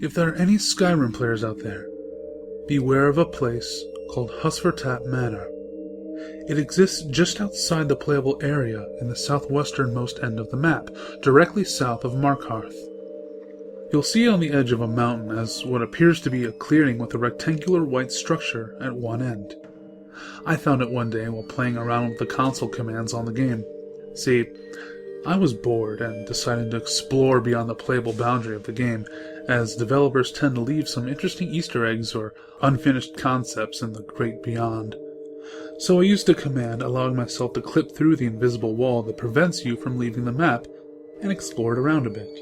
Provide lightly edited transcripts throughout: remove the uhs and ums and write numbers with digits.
If there are any Skyrim players out there, beware of a place called Husfertap Manor. It exists just outside the playable area in the southwesternmost end of the map, directly south of Markarth. You'll see it on the edge of a mountain as what appears to be a clearing with a rectangular white structure at one end. I found it one day while playing around with the console commands on the game. See, I was bored and decided to explore beyond the playable boundary of the game, as developers tend to leave some interesting Easter eggs or unfinished concepts in the great beyond. So I used a command allowing myself to clip through the invisible wall that prevents you from leaving the map and explored around a bit.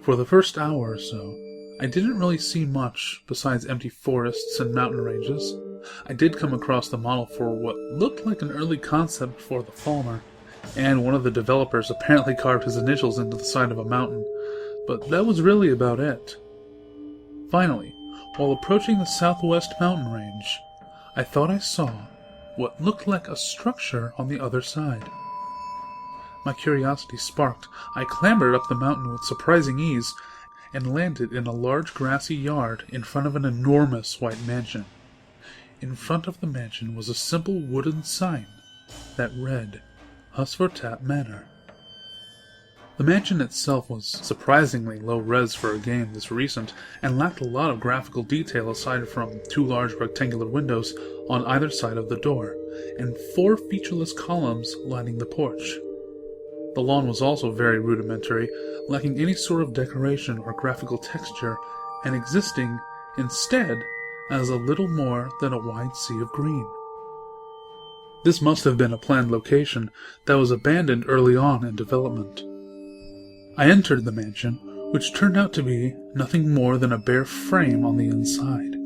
For the first hour or so, I didn't really see much besides empty forests and mountain ranges. I did come across the model for what looked like an early concept for the Falmer, and one of the developers apparently carved his initials into the side of a mountain, but that was really about it. Finally, while approaching the southwest mountain range, I thought I saw what looked like a structure on the other side. My curiosity sparked. I clambered up the mountain with surprising ease and landed in a large grassy yard in front of an enormous white mansion. In front of the mansion was a simple wooden sign that read, Husfertap Manor. The mansion itself was surprisingly low-res for a game this recent, and lacked a lot of graphical detail aside from 2 large rectangular windows on either side of the door, and 4 featureless columns lining the porch. The lawn was also very rudimentary, lacking any sort of decoration or graphical texture, and existing, instead, as a little more than a wide sea of green. This must have been a planned location that was abandoned early on in development. I entered the mansion, which turned out to be nothing more than a bare frame on the inside.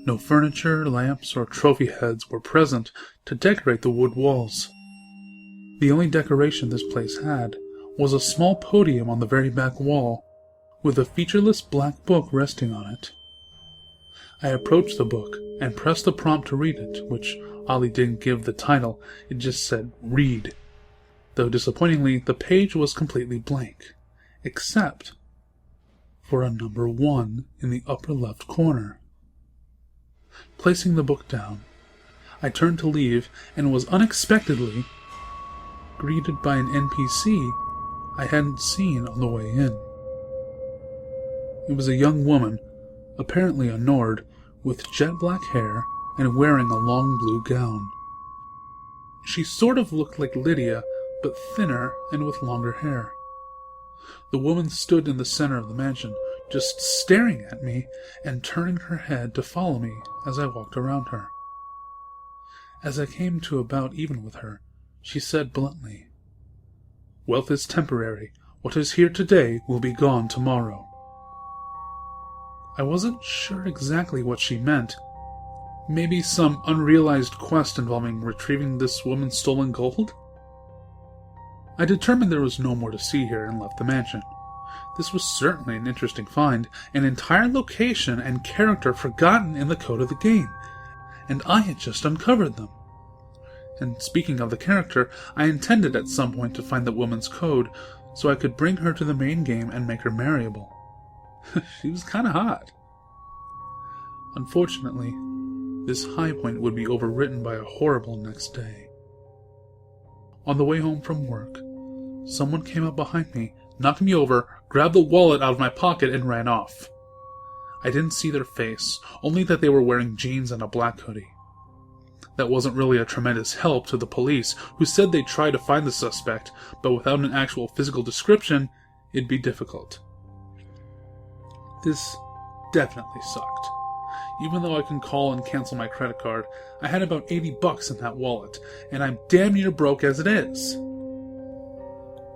No furniture, lamps, or trophy heads were present to decorate the wood walls. The only decoration this place had was a small podium on the very back wall, with a featureless black book resting on it. I approached the book and pressed the prompt to read it, which oddly didn't give the title, it just said, Read. Though disappointingly, the page was completely blank, except for a number 1 in the upper left corner. Placing the book down, I turned to leave and was unexpectedly greeted by an NPC I hadn't seen on the way in. It was a young woman, apparently a Nord, with jet black hair and wearing a long blue gown. She sort of looked like Lydia, but thinner and with longer hair. The woman stood in the center of the mansion, just staring at me and turning her head to follow me as I walked around her. As I came to about even with her, she said bluntly, Wealth is temporary. What is here today will be gone tomorrow. I wasn't sure exactly what she meant. Maybe some unrealized quest involving retrieving this woman's stolen gold? I determined there was no more to see here and left the mansion. This was certainly an interesting find, an entire location and character forgotten in the code of the game, and I had just uncovered them. And speaking of the character, I intended at some point to find the woman's code, so I could bring her to the main game and make her marryable. She was kinda hot. Unfortunately, this high point would be overwritten by a horrible next day. On the way home from work, someone came up behind me, knocked me over, grabbed the wallet out of my pocket, and ran off. I didn't see their face, only that they were wearing jeans and a black hoodie. That wasn't really a tremendous help to the police, who said they'd try to find the suspect, but without an actual physical description, it'd be difficult. This definitely sucked. Even though I can call and cancel my credit card, I had about $80 in that wallet, and I'm damn near broke as it is.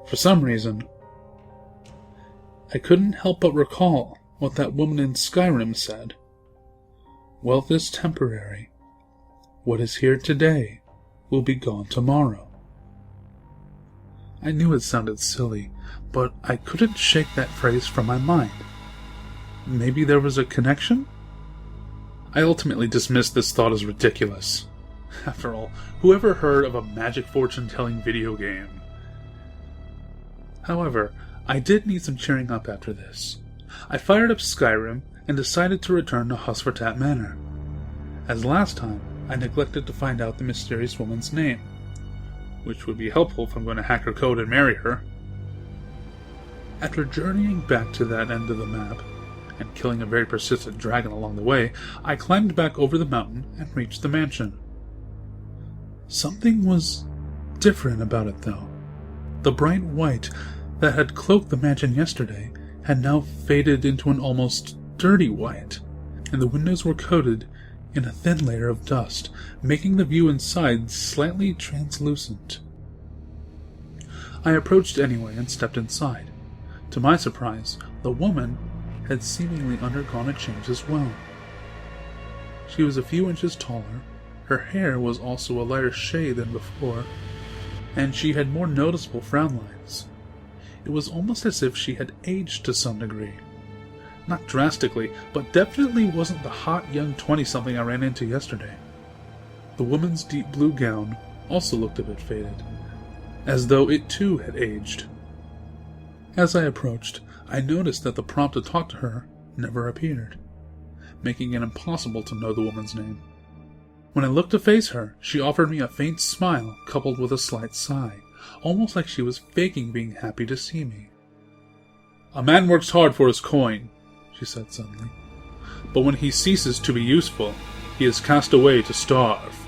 For some reason, I couldn't help but recall what that woman in Skyrim said. Wealth is temporary. What is here today will be gone tomorrow. I knew it sounded silly, but I couldn't shake that phrase from my mind. Maybe there was a connection? I ultimately dismissed this thought as ridiculous. After all, whoever heard of a magic fortune-telling video game? However, I did need some cheering up after this. I fired up Skyrim and decided to return to Husfertat Manor. As last time, I neglected to find out the mysterious woman's name, which would be helpful if I'm going to hack her code and marry her. After journeying back to that end of the map, and killing a very persistent dragon along the way, I climbed back over the mountain and reached the mansion. Something was different about it, though. The bright white that had cloaked the mansion yesterday had now faded into an almost dirty white, and the windows were coated in a thin layer of dust, making the view inside slightly translucent. I approached anyway and stepped inside. To my surprise, the woman had seemingly undergone a change as well. She was a few inches taller, her hair was also a lighter shade than before, and she had more noticeable frown lines. It was almost as if she had aged to some degree. Not drastically, but definitely wasn't the hot young 20-something I ran into yesterday. The woman's deep blue gown also looked a bit faded, as though it too had aged. As I approached, I noticed that the prompt to talk to her never appeared, making it impossible to know the woman's name. When I looked to face her, she offered me a faint smile coupled with a slight sigh, almost like she was faking being happy to see me. "A man works hard for his coin," she said suddenly, "but when he ceases to be useful, he is cast away to starve."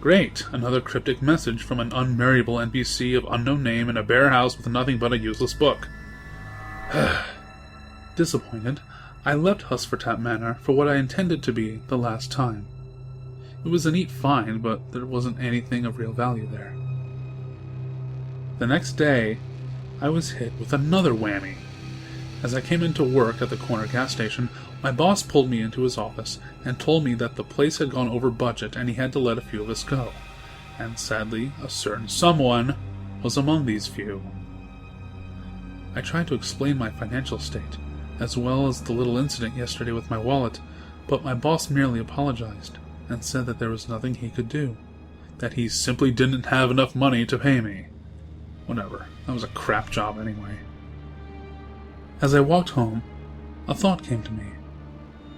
Great, another cryptic message from an unmarriable NPC of unknown name in a bare house with nothing but a useless book. Disappointed, I left Husfertat Manor for what I intended to be the last time. It was a neat find, but there wasn't anything of real value there. The next day, I was hit with another whammy. As I came into work at the corner gas station, my boss pulled me into his office and told me that the place had gone over budget and he had to let a few of us go. And sadly, a certain someone was among these few. I tried to explain my financial state, as well as the little incident yesterday with my wallet, but my boss merely apologized and said that there was nothing he could do, that he simply didn't have enough money to pay me. Whatever, that was a crap job anyway. As I walked home, a thought came to me.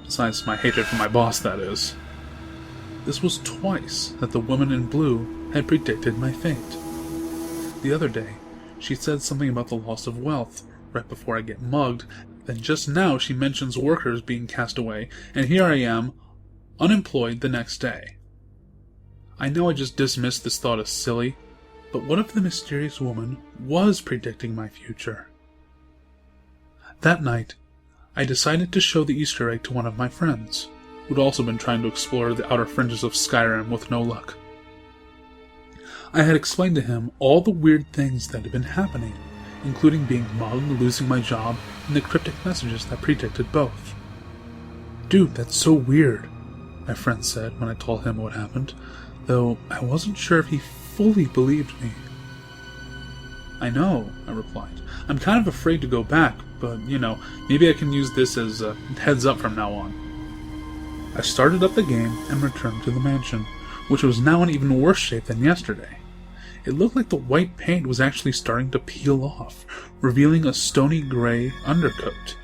Besides my hatred for my boss, that is. This was twice that the woman in blue had predicted my fate. The other day, she said something about the loss of wealth right before I get mugged, then just now she mentions workers being cast away, and here I am, unemployed the next day. I know I just dismissed this thought as silly, but what if the mysterious woman was predicting my future? That night, I decided to show the Easter egg to one of my friends, who'd also been trying to explore the outer fringes of Skyrim with no luck. I had explained to him all the weird things that had been happening, including being mugged, losing my job, and the cryptic messages that predicted both. "Dude, that's so weird," my friend said when I told him what happened, though I wasn't sure if he fully believed me. "I know," I replied. "I'm kind of afraid to go back, but, maybe I can use this as a heads up from now on." I started up the game and returned to the mansion, which was now in even worse shape than yesterday. It looked like the white paint was actually starting to peel off, revealing a stony gray undercoat.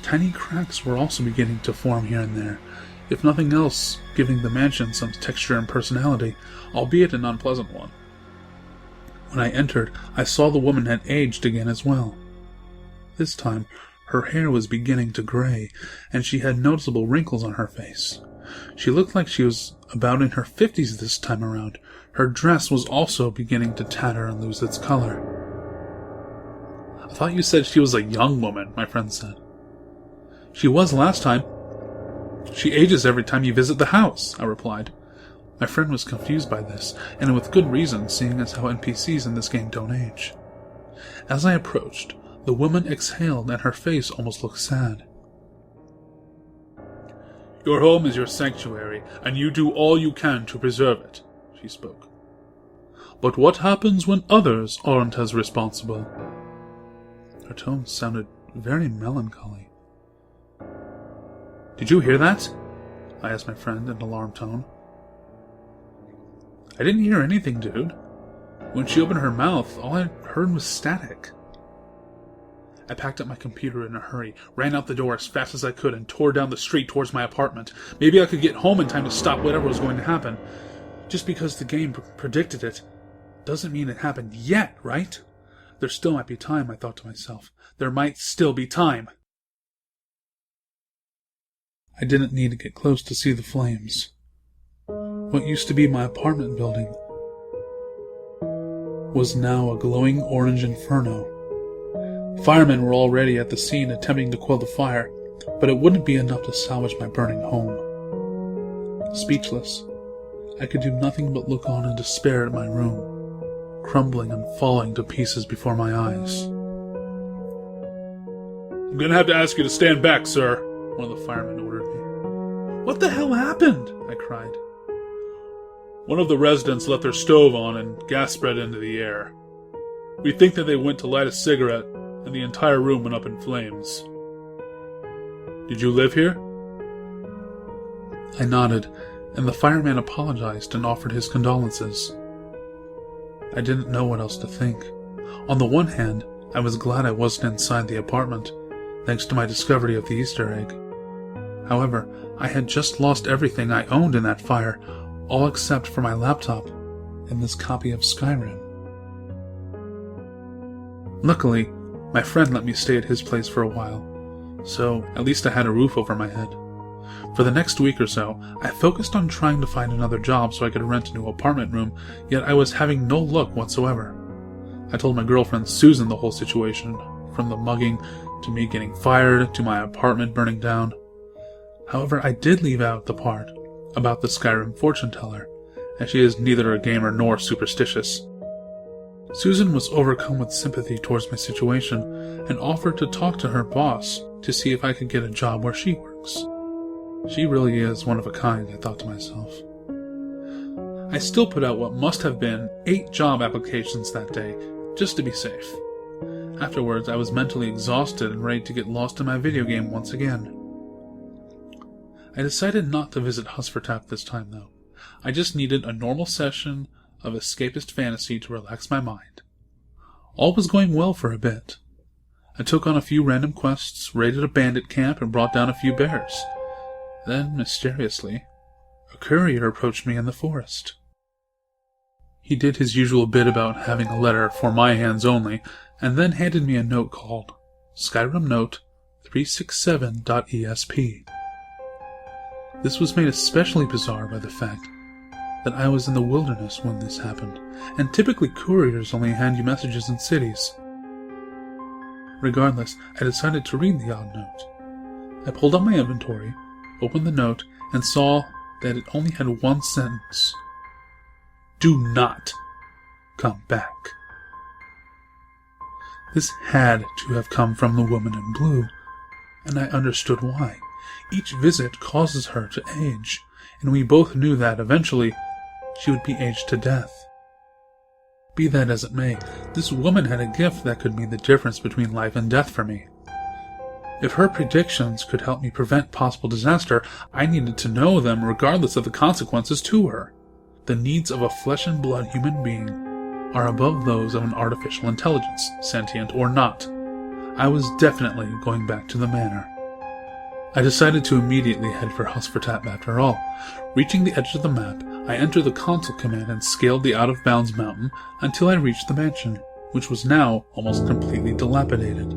Tiny cracks were also beginning to form here and there, if nothing else, giving the mansion some texture and personality, albeit an unpleasant one. When I entered, I saw the woman had aged again as well. This time, her hair was beginning to gray, and she had noticeable wrinkles on her face. She looked like she was about in her 50s this time around. Her dress was also beginning to tatter and lose its color. "I thought you said she was a young woman," my friend said. "She was last time. She ages every time you visit the house," I replied. My friend was confused by this, and with good reason, seeing as how NPCs in this game don't age. As I approached, the woman exhaled and her face almost looked sad. "Your home is your sanctuary, and you do all you can to preserve it," she spoke. "But what happens when others aren't as responsible?" Her tone sounded very melancholy. "Did you hear that?" I asked my friend in an alarmed tone. "I didn't hear anything, dude." When she opened her mouth, all I heard was static. I packed up my computer in a hurry, ran out the door as fast as I could, and tore down the street towards my apartment. Maybe I could get home in time to stop whatever was going to happen. Just because the game predicted it doesn't mean it happened yet, right? There still might be time, I thought to myself. There might still be time. I didn't need to get close to see the flames. What used to be my apartment building was now a glowing orange inferno. Firemen were already at the scene attempting to quell the fire, but it wouldn't be enough to salvage my burning home. Speechless, I could do nothing but look on in despair at my room, crumbling and falling to pieces before my eyes. "I'm gonna have to ask you to stand back, sir," one of the firemen ordered me. "What the hell happened?" I cried. "One of the residents left their stove on and gas spread into the air. We think that they went to light a cigarette and the entire room went up in flames. Did you live here?" I nodded, and the fireman apologized and offered his condolences. I didn't know what else to think. On the one hand, I was glad I wasn't inside the apartment, thanks to my discovery of the Easter egg. However, I had just lost everything I owned in that fire, all except for my laptop and this copy of Skyrim. Luckily, my friend let me stay at his place for a while, so at least I had a roof over my head. For the next week or so, I focused on trying to find another job so I could rent a new apartment room, yet I was having no luck whatsoever. I told my girlfriend Susan the whole situation, from the mugging to me getting fired to my apartment burning down. However, I did leave out the part about the Skyrim fortune teller, as she is neither a gamer nor superstitious. Susan was overcome with sympathy towards my situation and offered to talk to her boss to see if I could get a job where she works. She really is one of a kind, I thought to myself. I still put out what must have been 8 job applications that day, just to be safe. Afterwards, I was mentally exhausted and ready to get lost in my video game once again. I decided not to visit Husfertap this time, though. I just needed a normal session of escapist fantasy to relax my mind. All was going well for a bit. I took on a few random quests, raided a bandit camp, and brought down a few bears. Then, mysteriously, a courier approached me in the forest. He did his usual bit about having a letter for my hands only, and then handed me a note called Skyrim Note 367.esp. This was made especially bizarre by the fact that I was in the wilderness when this happened, and typically couriers only hand you messages in cities. Regardless, I decided to read the odd note. I pulled out my inventory, opened the note, and saw that it only had one sentence. "Do not come back." This had to have come from the woman in blue, and I understood why. Each visit causes her to age, and we both knew that eventually she would be aged to death. Be that as it may, this woman had a gift that could mean the difference between life and death for me. If her predictions could help me prevent possible disaster, I needed to know them regardless of the consequences to her. The needs of a flesh-and-blood human being are above those of an artificial intelligence, sentient or not. I was definitely going back to the manor. I decided to immediately head for Husfertap after all. Reaching the edge of the map, I entered the console command and scaled the out-of-bounds mountain until I reached the mansion, which was now almost completely dilapidated.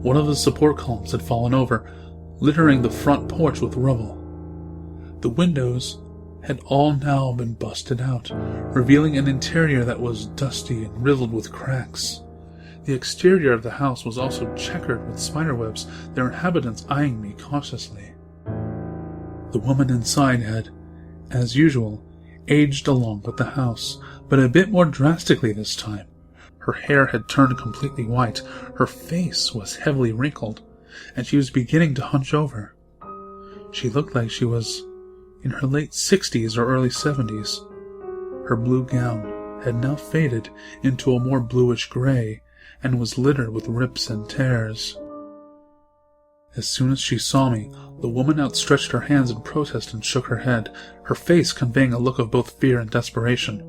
One of the support columns had fallen over, littering the front porch with rubble. The windows had all now been busted out, revealing an interior that was dusty and riddled with cracks. The exterior of the house was also checkered with spiderwebs, their inhabitants eyeing me cautiously. The woman inside had, as usual, aged along with the house, but a bit more drastically this time. Her hair had turned completely white, her face was heavily wrinkled, and she was beginning to hunch over. She looked like she was in her late 60s or early 70s. Her blue gown had now faded into a more bluish gray, and was littered with rips and tears. As soon as she saw me, the woman outstretched her hands in protest and shook her head, her face conveying a look of both fear and desperation.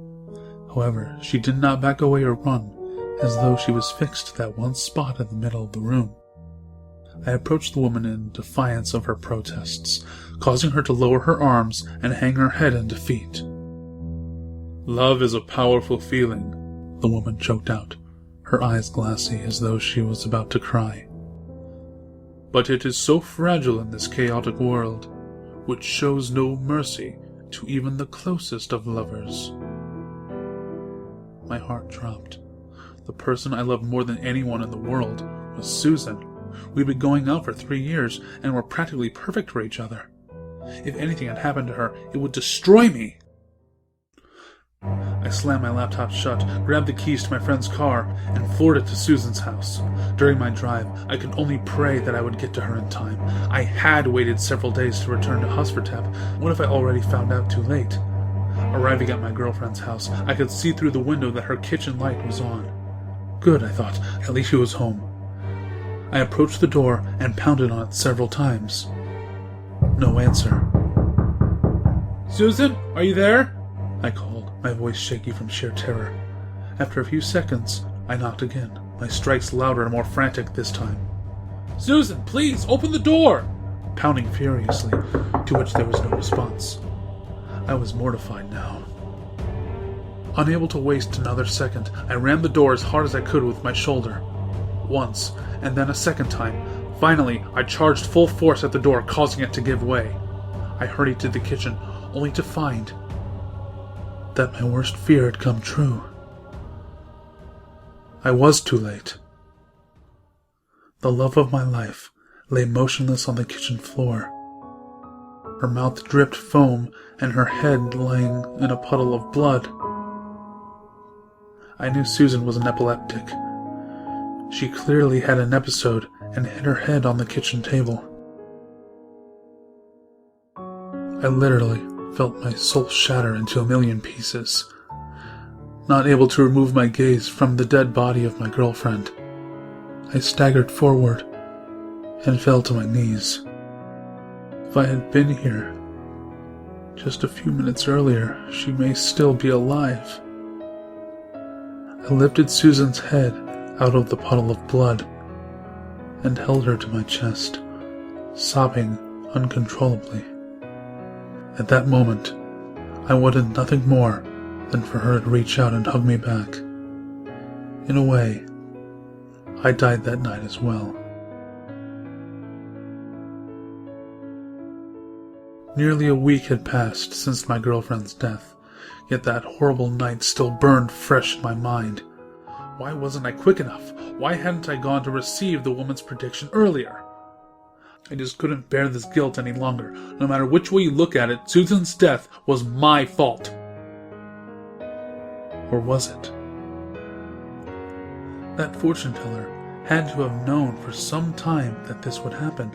However, she did not back away or run, as though she was fixed to that one spot in the middle of the room. I approached the woman in defiance of her protests, causing her to lower her arms and hang her head in defeat. "Love is a powerful feeling," the woman choked out, her eyes glassy as though she was about to cry. "But it is so fragile in this chaotic world, which shows no mercy to even the closest of lovers." My heart dropped. The person I loved more than anyone in the world was Susan. We'd been going out for 3 years and were practically perfect for each other. If anything had happened to her, it would destroy me. I slammed my laptop shut, grabbed the keys to my friend's car, and floored it to Susan's house. During my drive, I could only pray that I would get to her in time. I had waited several days to return to Husvertap. What if I already found out too late? Arriving at my girlfriend's house, I could see through the window that her kitchen light was on. Good, I thought. At least she was home. I approached the door and pounded on it several times. No answer. "Susan, are you there?" I called, my voice shaky from sheer terror. After a few seconds, I knocked again, my strikes louder and more frantic this time. "Susan, please, open the door!" pounding furiously, to which there was no response. I was mortified now. Unable to waste another second, I rammed the door as hard as I could with my shoulder. Once, and then a second time. Finally, I charged full force at the door, causing it to give way. I hurried to the kitchen, only to find that my worst fear had come true. I was too late. The love of my life lay motionless on the kitchen floor. Her mouth dripped foam, and her head lying in a puddle of blood. I knew Susan was an epileptic. She clearly had an episode and hit her head on the kitchen table. I literally felt my soul shatter into a million pieces. Not able to remove my gaze from the dead body of my girlfriend, I staggered forward and fell to my knees. If I had been here just a few minutes earlier, she may still be alive. I lifted Susan's head out of the puddle of blood and held her to my chest, sobbing uncontrollably. At that moment, I wanted nothing more than for her to reach out and hug me back. In a way, I died that night as well. Nearly a week had passed since my girlfriend's death, yet that horrible night still burned fresh in my mind. Why wasn't I quick enough? Why hadn't I gone to receive the woman's prediction earlier? I just couldn't bear this guilt any longer. No matter which way you look at it, Susan's death was my fault. Or was it? That fortune teller had to have known for some time that this would happen,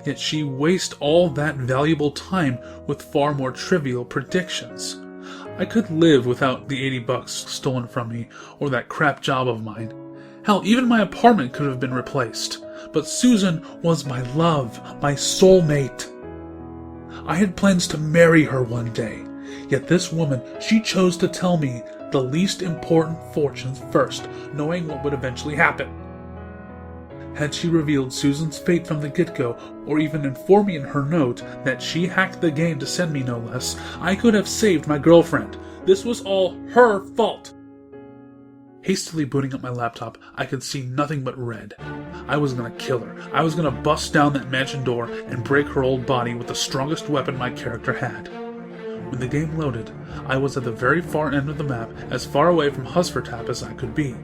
yet she wasted all that valuable time with far more trivial predictions. I could live without the $80 stolen from me, or that crap job of mine. Hell, even my apartment could have been replaced. But Susan was my love, my soulmate. I had plans to marry her one day, yet this woman, she chose to tell me the least important fortunes first, knowing what would eventually happen. Had she revealed Susan's fate from the get-go, or even informed me in her note that she hacked the game to send me no less, I could have saved my girlfriend. This was all her fault. Hastily booting up my laptop, I could see nothing but red. I was gonna kill her. I was gonna bust down that mansion door and break her old body with the strongest weapon my character had. When the game loaded, I was at the very far end of the map, as far away from Husvertap as I could be.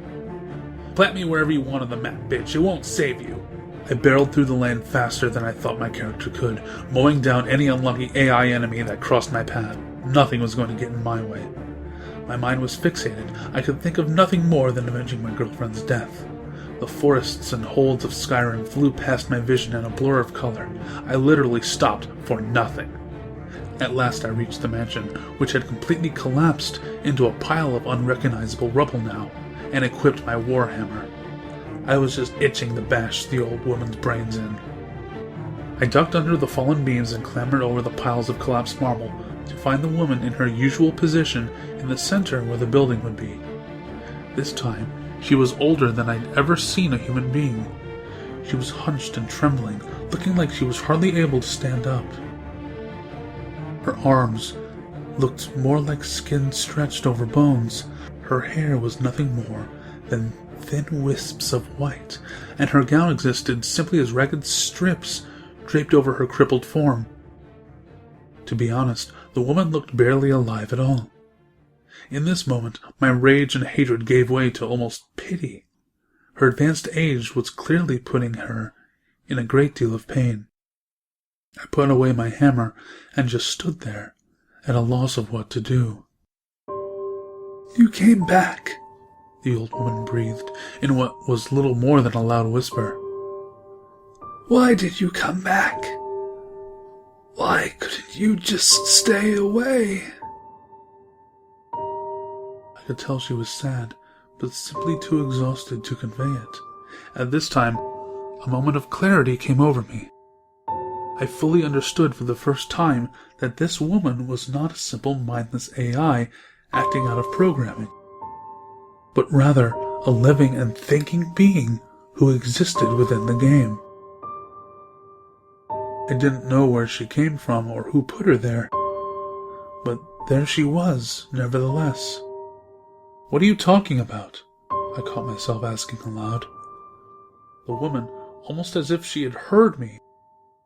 Plant me wherever you want on the map, bitch. It won't save you. I barreled through the land faster than I thought my character could, mowing down any unlucky AI enemy that crossed my path. Nothing was going to get in my way. My mind was fixated. I could think of nothing more than avenging my girlfriend's death. The forests and holds of Skyrim flew past my vision in a blur of color. I literally stopped for nothing. At last I reached the mansion, which had completely collapsed into a pile of unrecognizable rubble now, and equipped my warhammer. I was just itching to bash the old woman's brains in. I ducked under the fallen beams and clambered over the piles of collapsed marble, to find the woman in her usual position in the center where the building would be. This time, she was older than I'd ever seen a human being. She was hunched and trembling, looking like she was hardly able to stand up. Her arms looked more like skin stretched over bones. Her hair was nothing more than thin wisps of white, and her gown existed simply as ragged strips draped over her crippled form. To be honest, the woman looked barely alive at all. In this moment, my rage and hatred gave way to almost pity. Her advanced age was clearly putting her in a great deal of pain. I put away my hammer and just stood there, at a loss of what to do. "You came back," the old woman breathed, in what was little more than a loud whisper. "Why did you come back? Why couldn't you just stay away?" I could tell she was sad, but simply too exhausted to convey it. At this time, a moment of clarity came over me. I fully understood for the first time that this woman was not a simple mindless AI acting out of programming, but rather a living and thinking being who existed within the game. I didn't know where she came from or who put her there, but there she was, nevertheless. "What are you talking about?" I caught myself asking aloud. The woman, almost as if she had heard me,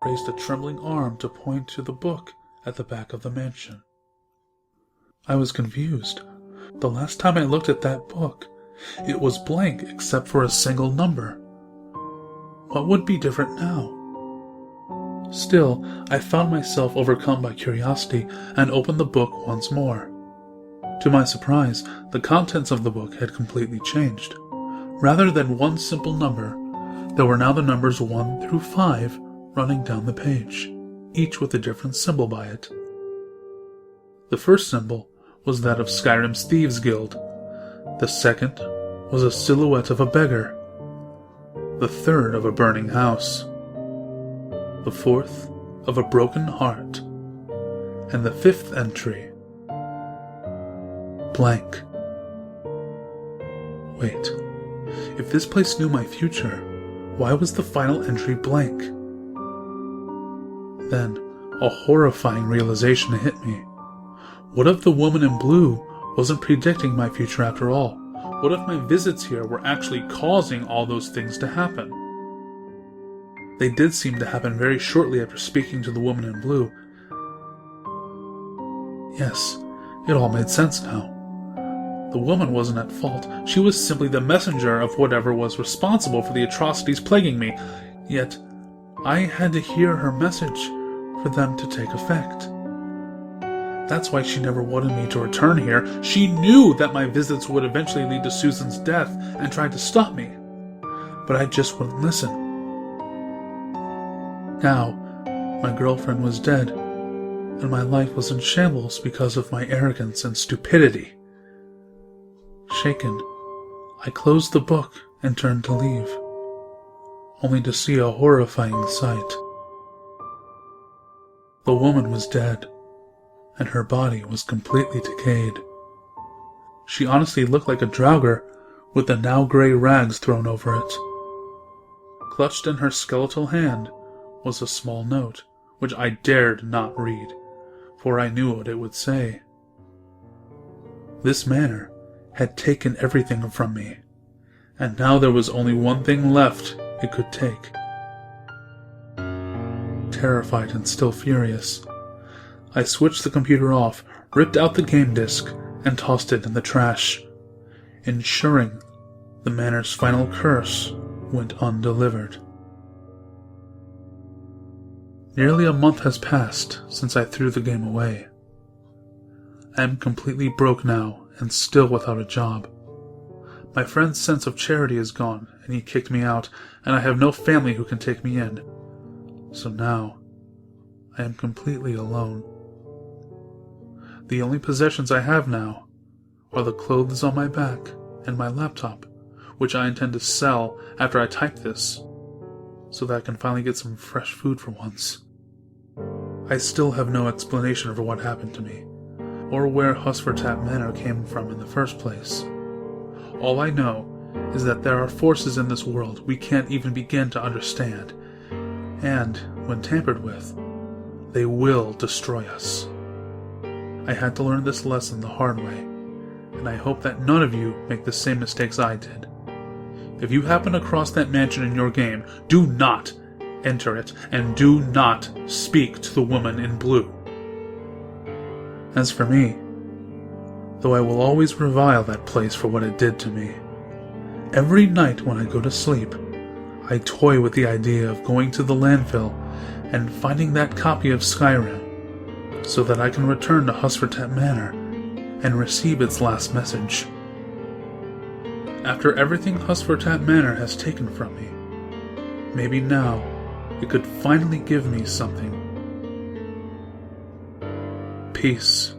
raised a trembling arm to point to the book at the back of the mansion. I was confused. The last time I looked at that book, it was blank except for a single number. What would be different now? Still, I found myself overcome by curiosity and opened the book once more. To my surprise, the contents of the book had completely changed. Rather than one simple number, there were now the numbers 1 through 5 running down the page, each with a different symbol by it. The first symbol was that of Skyrim's Thieves Guild. The second was a silhouette of a beggar. The third of a burning house. The fourth of a broken heart. And the fifth entry, blank. Wait, if this place knew my future, why was the final entry blank? Then, a horrifying realization hit me. What if the woman in blue wasn't predicting my future after all? What if my visits here were actually causing all those things to happen? They did seem to happen very shortly after speaking to the woman in blue. Yes, it all made sense now. The woman wasn't at fault. She was simply the messenger of whatever was responsible for the atrocities plaguing me. Yet, I had to hear her message for them to take effect. That's why she never wanted me to return here. She knew that my visits would eventually lead to Susan's death and tried to stop me. But I just wouldn't listen. Now, my girlfriend was dead, and my life was in shambles because of my arrogance and stupidity. Shaken, I closed the book and turned to leave, only to see a horrifying sight. The woman was dead, and her body was completely decayed. She honestly looked like a draugr with the now gray rags thrown over it. Clutched in her skeletal hand was a small note, which I dared not read, for I knew what it would say. This manor had taken everything from me, and now there was only one thing left it could take. Terrified and still furious, I switched the computer off, ripped out the game disc, and tossed it in the trash, ensuring the manor's final curse went undelivered. Nearly a month has passed since I threw the game away. I am completely broke now and still without a job. My friend's sense of charity is gone, and he kicked me out, and I have no family who can take me in. So now, I am completely alone. The only possessions I have now are the clothes on my back and my laptop, which I intend to sell after I type this, so that I can finally get some fresh food for once. I still have no explanation for what happened to me, or where Husfertat Manor came from in the first place. All I know is that there are forces in this world we can't even begin to understand, and, when tampered with, they will destroy us. I had to learn this lesson the hard way, and I hope that none of you make the same mistakes I did. If you happen across that mansion in your game, do not enter it, and do not speak to the woman in blue. As for me, though I will always revile that place for what it did to me, every night when I go to sleep, I toy with the idea of going to the landfill and finding that copy of Skyrim, so that I can return to Husfertat Manor and receive its last message. After everything Husfertat Manor has taken from me, maybe now it could finally give me something. Peace.